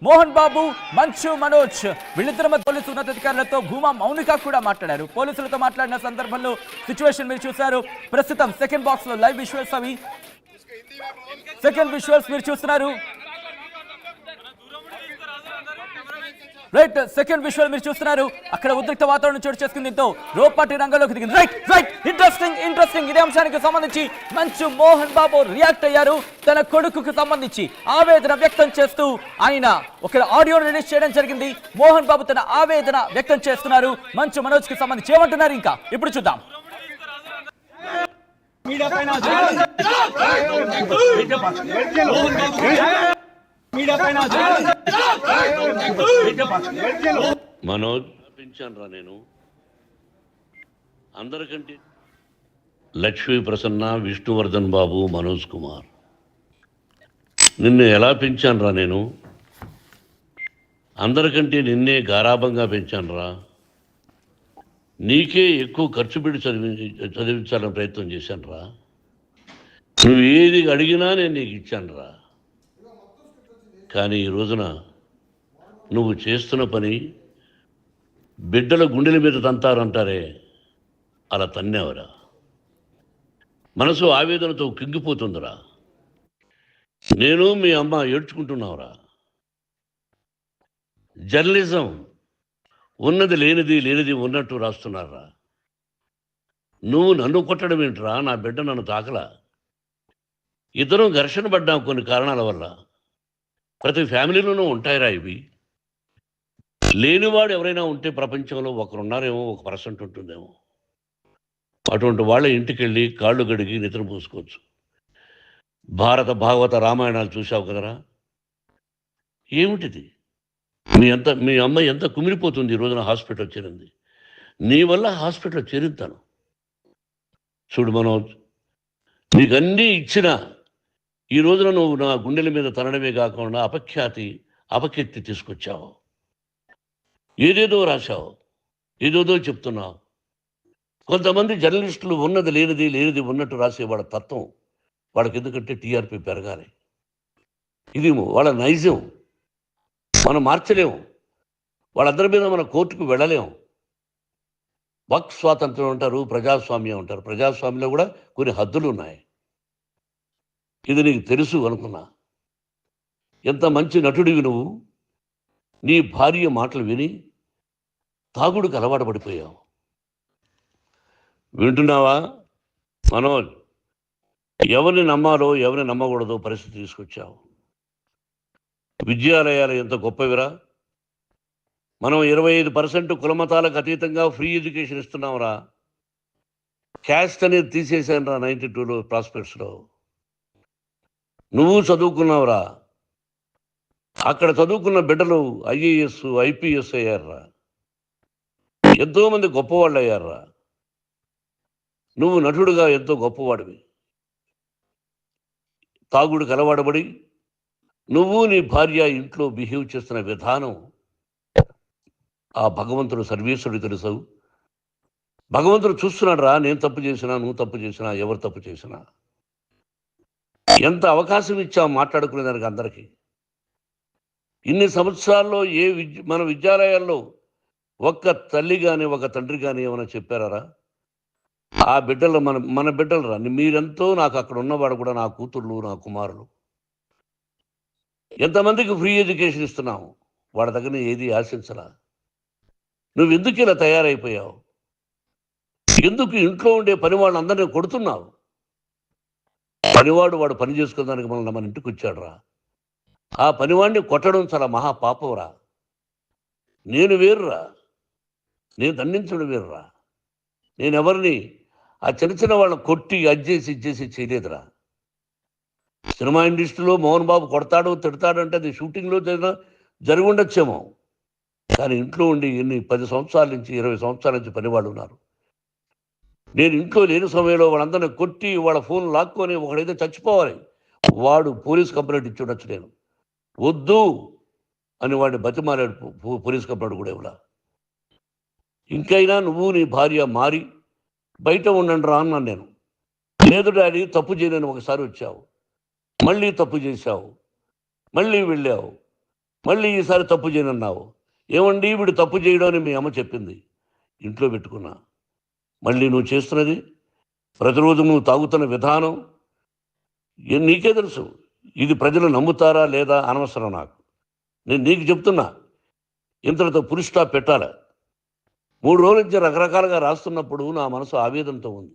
మోహన్ బాబు మంచు మనోజ్ వీళ్ళిద్దరి మధ్య పోలీసు ఉన్నతాధికారులతో భూమా మౌనిక కూడా మాట్లాడారు. పోలీసులతో మాట్లాడిన సందర్భంలో సిచ్యువేషన్ మీరు చూశారు. ప్రస్తుతం సెకండ్ బాక్స్ లో లైవ్ విజువల్స్ అవి సెకండ్ విజువల్స్ మీరు చూస్తున్నారు. రైట్, సెకండ్ విజువల్ మీరు చూస్తున్నారు. అక్కడ ఉద్రిక్త వాతావరణం చోటు చేసుకుని దీంతో రోపాటి రంగంలోకి దిగింది. రైట్ ఇంట్రెస్టింగ్ ఇదే అంశానికి సంబంధించి మంచు మోహన్ బాబు రియాక్ట్ అయ్యారు. తన కొడుకుకు సంబంధించి ఆవేదన వ్యక్తం చేస్తూ ఆయన ఒక ఆడియో రిలీజ్ చేయడం జరిగింది. మోహన్ బాబు తన ఆవేదన వ్యక్తం చేస్తున్నారు. మంచు మనోజ్ కి సంబంధించి ఏమంటున్నారు ఇంకా ఇప్పుడు చూద్దాం. మనోజ్ పెంచాను రా నేను అందరికంటే. లక్ష్మీ ప్రసన్న, విష్ణువర్ధన్ బాబు, మనోజ్ కుమార్, నిన్ను ఎలా పెంచాను రా నేను? అందరికంటే నిన్నే గారాభంగా పెంచాను రా. నీకే ఎక్కువ ఖర్చు పెట్టి చదివించాలని ప్రయత్నం చేశాను రా. నువ్వు ఏది అడిగినా నేను నీకు ఇచ్చాను రా. కానీ ఈ రోజున నువ్వు చేస్తున్న పని బిడ్డల గుండెల మీద తంతారంటారే, అలా తన్నావురా. మనసు ఆవేదనతో కింగిపోతుందిరా. నేను మీ అమ్మ ఏడ్చుకుంటున్నావురా. జర్నలిజం ఉన్నది లేనిది, లేనిది ఉన్నట్టు రాస్తున్నారా. నువ్వు నన్ను కొట్టడం ఏంట్రా? నా బిడ్డ నన్ను తాకలా. ఇద్దరం ఘర్షణ పడ్డాం కొన్ని కారణాల వల్ల. ప్రతి ఫ్యామిలీలోనూ ఉంటాయిరా ఇవి. లేనివాడు ఎవరైనా ఉంటే ప్రపంచంలో ఒకరున్నారేమో, 1% ఉంటుందేమో. అటువంటి వాళ్ళ ఇంటికి వెళ్ళి కాళ్ళు గడిగి నిద్ర పూసుకోవచ్చు. భారత భాగవత రామాయణాలు చూసావు కదరా. ఏమిటిది? మీ అమ్మ ఎంత కుమిలిపోతుంది ఈ రోజున హాస్పిటల్ చేరింది. నీ వల్ల హాస్పిటల్ చేరుతాను. చూడు మనోజ్, నీకన్నీ ఇచ్చిన ఈ రోజున నువ్వు నా గుండెల మీద తనడమే కాకుండా అపకీర్తి తీసుకొచ్చావు. ఏదేదో రాశావు, ఏదేదో చెప్తున్నావు. కొంతమంది జర్నలిస్టులు ఉన్నది లేనిది, లేనిది ఉన్నట్టు రాసే వాళ్ళ తత్వం వాళ్ళకి ఎందుకంటే టీఆర్పీ పెరగాలి. ఇది వాళ్ళ నైజం. మనం మార్చలేము. వాళ్ళందరి మీద మన కోర్టుకు వెళ్ళలేము. వాక్ స్వాతంత్రం అంటారు, ప్రజాస్వామ్యం అంటారు. ప్రజాస్వామ్యంలో కూడా కొన్ని హద్దులు ఉన్నాయి. ఇది నీకు తెలుసు అనుకున్నా. ఎంత మంచి నటుడివి నువ్వు. నీ భార్య మాటలు విని తాగుడుకు అలవాటు పడిపోయావు. వింటున్నావా మనోజ్? ఎవరిని నమ్మాలో ఎవరిని నమ్మకూడదో పరిస్థితి తీసుకొచ్చావు. విద్యాలయాలు ఎంత గొప్పవిరా. మనం 25% కులమతాలకు అతీతంగా ఫ్రీ ఎడ్యుకేషన్ ఇస్తున్నాంరా. క్యాస్ట్ అనేది తీసేసాను రా 92లో ప్రాస్పెక్ట్స్లో. నువ్వు చదువుకున్నావురా. అక్కడ చదువుకున్న బిడ్డలు ఐఏఎస్, ఐపీఎస్ అయ్యారా. ఎంతోమంది గొప్పవాళ్ళు అయ్యారా. నువ్వు నటుడుగా ఎంతో గొప్పవాడివి. తాగుడికి అలవాడబడి నువ్వు నీ భార్య ఇంట్లో బిహేవ్ చేస్తున్న విధానం ఆ భగవంతుడు సర్వేశ్వరుడు తెలుసు. భగవంతుడు చూస్తున్నాడు రా. నేను తప్పు చేసినా, నువ్వు తప్పు చేసినా, ఎవరు తప్పు చేసినా. ఎంత అవకాశం ఇచ్చావు మాట్లాడుకునేదానికి అందరికీ. ఇన్ని సంవత్సరాల్లో మన విద్యాలయాల్లో ఒక్క తల్లి కానీ ఒక తండ్రి కానీ ఏమైనా చెప్పారా? ఆ బిడ్డలు మన బిడ్డలు రా. మీరెంతో నాకు అక్కడ ఉన్నవాడు కూడా నా కూతుర్లు, నా కుమారులు. ఎంతమందికి ఫ్రీ ఎడ్యుకేషన్ ఇస్తున్నావు. వాడి దగ్గర ఏది ఆశించరా. నువ్వు ఎందుకు ఇలా తయారైపోయావు? ఎందుకు ఇంట్లో ఉండే పని వాళ్ళందరినీ కొడుతున్నావు? పనివాడు వాడు పని చేసుకోవడానికి మన ఇంటికి వచ్చాడు రా. ఆ పనివాడిని కొట్టడం చాలా మహాపాపంరా. నేను వేరురా. నేను దండించడం వేరురా. నేను ఎవరిని ఆ చిన్న వాళ్ళని కొట్టి ఇచ్చేసి చేయలేదురా. సినిమా ఇండస్ట్రీలో మోహన్ బాబు కొడతాడు, తిడతాడు అంటే అది షూటింగ్లో జరిగి ఉండొచ్చేమో. కానీ ఇంట్లో ఉండి 10 సంవత్సరాల నుంచి 20 సంవత్సరాల నుంచి పనివాళ్ళు ఉన్నారు. నేను ఇంట్లో లేని సమయంలో వాళ్ళందరినీ కొట్టి వాళ్ళ ఫోన్ లాక్కొని ఒకడైతే చచ్చిపోవాలి. వాడు పోలీస్ కంప్లైంట్ ఇచ్చి ఉండొచ్చు. నేను వద్దు అని వాడిని బతిమాలాడు. పోలీస్ కంప్లైంట్ కూడా ఇవ్వలా. ఇంకైనా నువ్వు నీ భార్య మారి బయట ఉండండి రా అన్నాను నేను. లేదు డాడీ, తప్పు చేయలేని ఒకసారి వచ్చావు, మళ్ళీ తప్పు చేశావు, మళ్ళీ వెళ్ళావు. మళ్ళీ ఈసారి తప్పు చేయనన్నావు. ఏమండి వీడు తప్పు చేయడం అని మీ అమ్మ చెప్పింది. ఇంట్లో పెట్టుకున్నా. మళ్ళీ నువ్వు చేస్తున్నది, ప్రతిరోజు నువ్వు తాగుతున్న విధానం నీకే తెలుసు. ఇది ప్రజలు నమ్ముతారా లేదా అనవసరం నాకు. నేను నీకు చెప్తున్నా, ఇంతటితో ఫుల్ స్టాప్ పెట్టాలి. 3 రోజుల నుంచి రకరకాలుగా రాస్తున్నప్పుడు నా మనసు ఆవేదనతో ఉంది.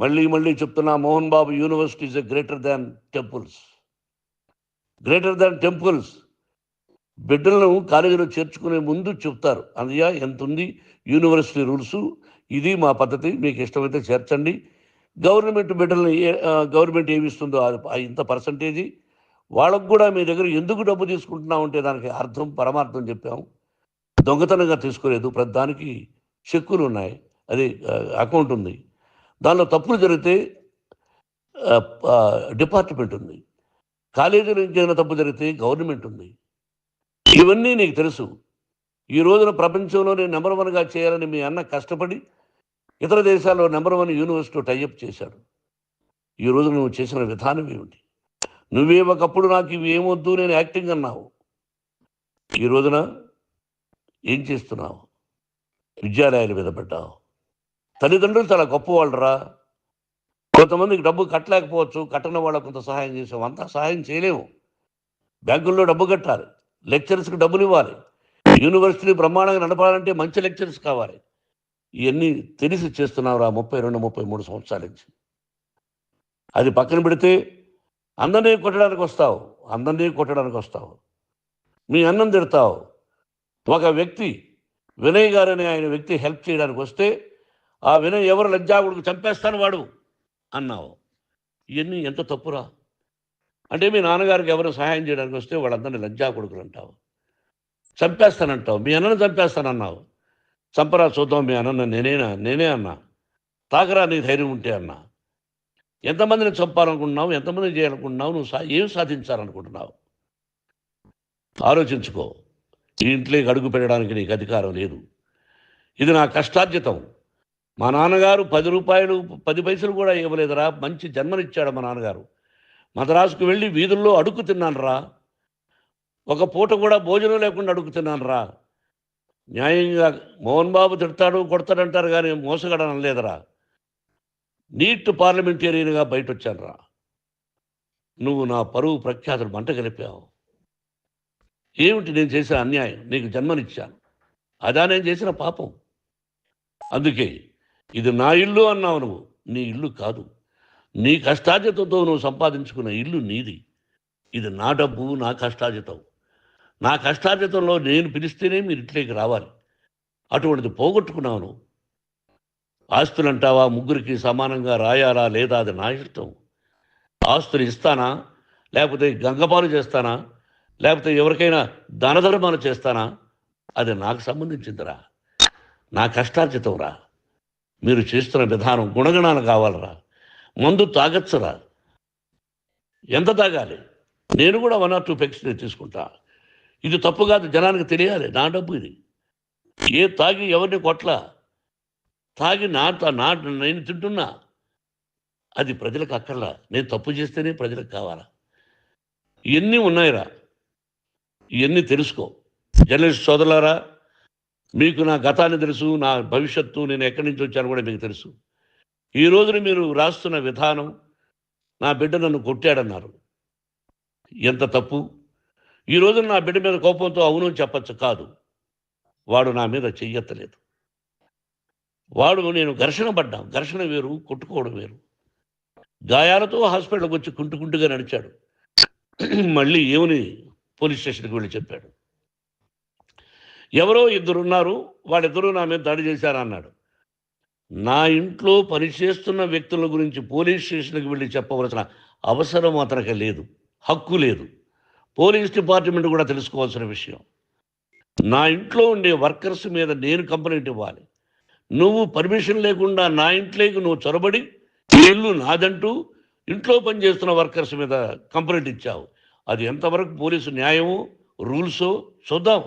మళ్ళీ చెప్తున్నా, Mohan Babu university is a greater than temples. Greater than temples. బిడ్డలను కాలేజీలో చేర్చుకునే ముందు చెప్తారు, అన్నయ్య ఎంత ఉంది యూనివర్సిటీ రూల్స్, ఇది మా పద్ధతి, మీకు ఇష్టమైతే చేర్చండి. గవర్నమెంట్ బిడ్డలను గవర్నమెంట్ ఏమిస్తుందో ఇంత పర్సంటేజీ, వాళ్ళకు కూడా మీ దగ్గర ఎందుకు డబ్బు తీసుకుంటున్నాం అంటే దానికి అర్థం పరమార్థం చెప్పాము. దొంగతనంగా తీసుకోలేదు, ప్రతి దానికి చెక్కులు ఉన్నాయి, అది అకౌంట్ ఉంది. దానిలో తప్పులు జరిగితే డిపార్ట్మెంట్ ఉంది. కాలేజీలో ఇంకేమైనా తప్పు జరిగితే గవర్నమెంట్ ఉంది. ఇవన్నీ నీకు తెలుసు. ఈ రోజున ప్రపంచంలోనే నెంబర్ 1గా చేయాలని మీ అన్న కష్టపడి ఇతర దేశాల్లో నెంబర్ 1 యూనివర్సిటీ టైఅప్ చేశాడు. ఈ రోజు నువ్వు చేసిన విధానం ఏమిటి? నువ్వే ఒకప్పుడు నాకు ఇవి ఏమొద్దు, నేను యాక్టింగ్ అన్నావు. ఈ రోజున ఏం చేస్తున్నావు? విద్యాలయాల మీద పెట్టావు. తల్లిదండ్రులు చాలా గొప్పవాళ్ళరా. కొంతమందికి డబ్బు కట్టలేకపోవచ్చు, కట్టని వాళ్ళకు కొంత సహాయం చేసాం. అంతా సహాయం చేయలేము. బ్యాంకుల్లో డబ్బు కట్టాలి, లెక్చరర్స్కి డబ్బులు ఇవ్వాలి, యూనివర్సిటీ బ్రహ్మాండంగా నడపాలంటే మంచి లెక్చరర్స్ కావాలి. ఇవన్నీ తెలిసి చేస్తున్నావురా 32-33 సంవత్సరాల నుంచి. అది పక్కన పెడితే అందరినీ కొట్టడానికి వస్తావు. మీ అన్నం తిడతావు. ఒక వ్యక్తి వినయ్ గారని ఆయన వ్యక్తి హెల్ప్ చేయడానికి వస్తే ఆ వినయ్ ఎవరు లజ్జాగుడికి చంపేస్తాను వాడు అన్నావు. ఇవన్నీ ఎంత తప్పురా. అంటే మీ నాన్నగారికి ఎవరు సహాయం చేయడానికి వస్తే వాళ్ళందరినీ లజ్జాగుడుకులు అంటావు, చంపేస్తానంటావు. మీ అన్నను చంపేస్తానన్నావు. చంపరా చూద్దాం మీ అన్న. నేనే అన్నా. తాకరా నీ ధైర్యం ఉంటే అన్నా. ఎంతమందిని చంపాలనుకుంటున్నావు, ఎంతమందిని చేయాలనుకుంటున్నావు, నువ్వు ఏం సాధించాలనుకుంటున్నావు ఆలోచించుకో. ఈ ఇంట్లోకి అడుగు పెట్టడానికి నీకు అధికారం లేదు. ఇది నా కష్టార్జితం. మా నాన్నగారు 10 రూపాయలు 10 పైసలు కూడా ఇవ్వలేదురా. మంచి జన్మనిచ్చాడు మా నాన్నగారు. మద్రాసుకు వెళ్ళి వీధుల్లో అడుగు తిన్నాను రా. ఒక పూట కూడా భోజనం లేకుండా అడుగు తిన్నాను రా. న్యాయంగా మోహన్ బాబు తిడతాడు కొడతాడంటారు కానీ మోసగడం అనలేదురా. నీట్ పార్లమెంటేరియన్గా బయట వచ్చాను రా. నువ్వు నా పరువు ప్రఖ్యాతులు మంట కలిపావు. ఏమిటి నేను చేసిన అన్యాయం? నీకు జన్మనిచ్చాను, అదా నేను చేసిన పాపం. అందుకే ఇది నా ఇల్లు అన్నావు. నువ్వు నీ ఇల్లు కాదు. నీ కష్టార్జితంతో నువ్వు సంపాదించుకున్న ఇల్లు నీది. ఇది నా డబ్బు, నా కష్టార్జితం. నా కష్టార్జితంలో నేను పిలిస్తేనే మీరు ఇంట్లోకి రావాలి. అటువంటిది పోగొట్టుకున్నావు నువ్వు. ఆస్తులు అంటావా, ముగ్గురికి సమానంగా రాయాలా లేదా అది నా ఇష్టం. ఆస్తులు ఇస్తానా, లేకపోతే గంగపాలు చేస్తానా, లేకపోతే ఎవరికైనా దానధర్మాలు చేస్తానా, అది నాకు సంబంధించిందిరా. నా కష్టార్జితం రా. మీరు చేస్తున్న విధానం గుణగణాలు కావాలరా. మందు తాగచ్చురా. ఎంత తాగాలి? నేను కూడా 1 or 2 పెగ్స్ తీసుకుంటా. ఇది తప్పు కాదు, జనానికి తెలియాలి. నా డబ్బు ఇది. తాగి ఎవరిని కొట్లా, తాగి నేను తింటున్నా. అది ప్రజలకు అక్కర్లా. నేను తప్పు చేస్తేనే ప్రజలకు కావాలా. ఇవన్నీ ఉన్నాయిరా. ఇవన్నీ తెలుసుకో. జర్నలిస్ట్ సోదరులారా, మీకు నా గతాన్ని తెలుసు, నా భవిష్యత్తు, నేను ఎక్కడి నుంచి వచ్చాను కూడా మీకు తెలుసు. ఈ రోజున మీరు రాస్తున్న విధానం, నా బిడ్డ నన్ను కొట్టాడన్నారు. ఎంత తప్పు. ఈ రోజున నా బిడ్డ మీద కోపంతో అవును చెప్పచ్చు, కాదు. వాడు నా మీద చెయ్యెత్తలేదు. నేను ఘర్షణ పడ్డాం. ఘర్షణ వేరు, కొట్టుకోవడం వేరు. గాయాలతో హాస్పిటల్కి వచ్చి కుంటుకుంటుగా నడిచాడు. మళ్ళీ ఏమని పోలీస్ స్టేషన్కి వెళ్ళి చెప్పాడు. ఎవరో 2 ఉన్నారు, వాళ్ళిద్దరూ నా మీద దాడి చేశారన్నాడు. నా ఇంట్లో పనిచేస్తున్న వ్యక్తుల గురించి పోలీస్ స్టేషన్కి వెళ్ళి చెప్పవలసిన అవసరం అతనికి లేదు, హక్కు లేదు. పోలీస్ డిపార్ట్మెంట్ కూడా తెలుసుకోవాల్సిన విషయం. నా ఇంట్లో ఉండే వర్కర్స్ మీద నేను కంప్లైంట్ ఇవ్వాలి. నువ్వు పర్మిషన్ లేకుండా నా ఇంట్లోకి నువ్వు చొరబడి ఇల్లు నాదంటూ ఇంట్లో పనిచేస్తున్న వర్కర్స్ మీద కంప్లైంట్ ఇచ్చావు. అది ఎంతవరకు పోలీసు న్యాయమో రూల్సో చూద్దాం.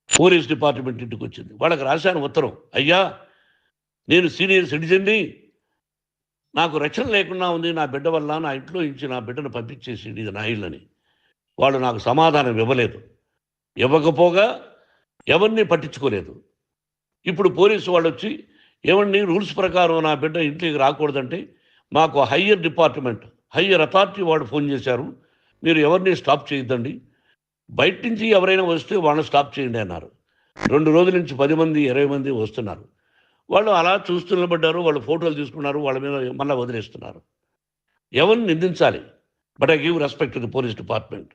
పోలీస్ డిపార్ట్మెంట్ ఇంటికి వచ్చింది. వాళ్ళకి రాశాను ఉత్తరం, అయ్యా నేను సీనియర్ సిటిజన్ని, నాకు రక్షణ లేకుండా ఉంది, నా బిడ్డ వల్ల నా ఇంట్లో నుంచి నా బిడ్డను పంపించేసి ఇది నా ఇల్లని. వాళ్ళు నాకు సమాధానం ఇవ్వలేదు. ఇవ్వకపోగా ఎవరిని పట్టించుకోలేదు. ఇప్పుడు పోలీసు వాళ్ళు వచ్చి ఏమండి రూల్స్ ప్రకారం నా బిడ్డ ఇంటికి రాకూడదంటే మాకు హయ్యర్ డిపార్ట్మెంట్, హయ్యర్ అథారిటీ వాడు ఫోన్ చేశారు, మీరు ఎవరిని స్టాప్ చేయొద్దండి, బయట నుంచి ఎవరైనా వస్తే వాళ్ళని స్టాప్ చేయండి అన్నారు. 2 రోజుల నుంచి 10 మంది 20 మంది వస్తున్నారు. వాళ్ళు అలా చూస్తూ నిలబడ్డారు, వాళ్ళు ఫోటోలు తీసుకున్నారు, వాళ్ళ మీద మళ్ళీ వదిలేస్తున్నారు. ఎవరిని నిందించాలి? But I give respect to the police department.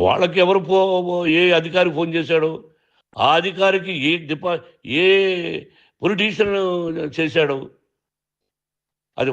వాళ్ళకి ఎవరు ఏ అధికారి ఫోన్ చేశాడో ఆ అధికారికి ఏ పొలిటీషియన్ చేశాడో అది